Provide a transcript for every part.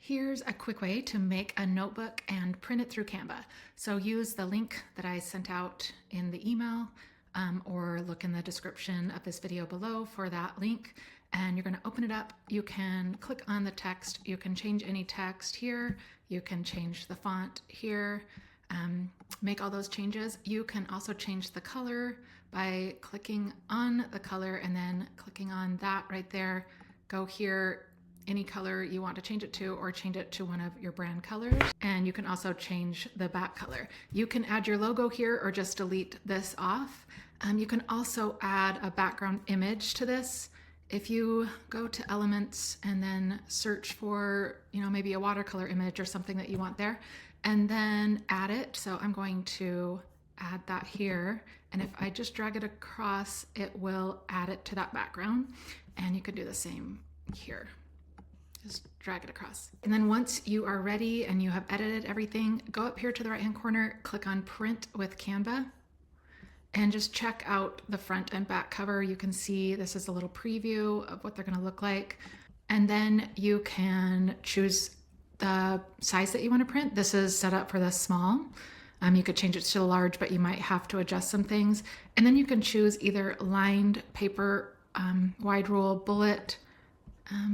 Here's a quick way to make a notebook and print it through Canva. So use the link that I sent out in the email or look in the description of this video below for that link. And you're going to open it up. You can click on the text. You can change any text here. You can change the font here. Make all those changes. You can also change the color by clicking on the color and then clicking on that right there. Go here, any color you want to change it to, or change it to one of your brand colors. And you can also change the back color. You can add your logo here or just delete this off. You can also add a background image to this. If you go to elements and then search for, maybe a watercolor image or something that you want there, and then add it. So I'm going to add that here. And if I just drag it across, it will add it to that background. And you can do the same here. Just drag it across. And then once you are ready and you have edited everything, go up here to the right-hand corner, click on Print with Canva, and just check out the front and back cover. You can see this is a little preview of what they're going to look like. And then you can choose the size that you want to print. This is set up for the small. You could change it to large, but you might have to adjust some things. And then you can choose either lined paper, wide rule, bullet,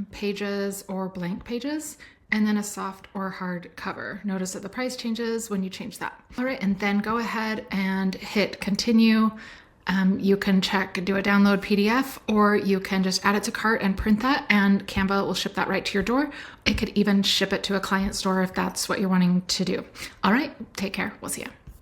pages, or blank pages, and then a soft or hard cover. Notice that the price changes when you change that. All right, and then go ahead and hit continue. You can do a download PDF, or you can just add it to cart and print that, and Canva will ship that right to your door. It could even ship it to a client store if that's what you're wanting to do. All right, take care. We'll see you.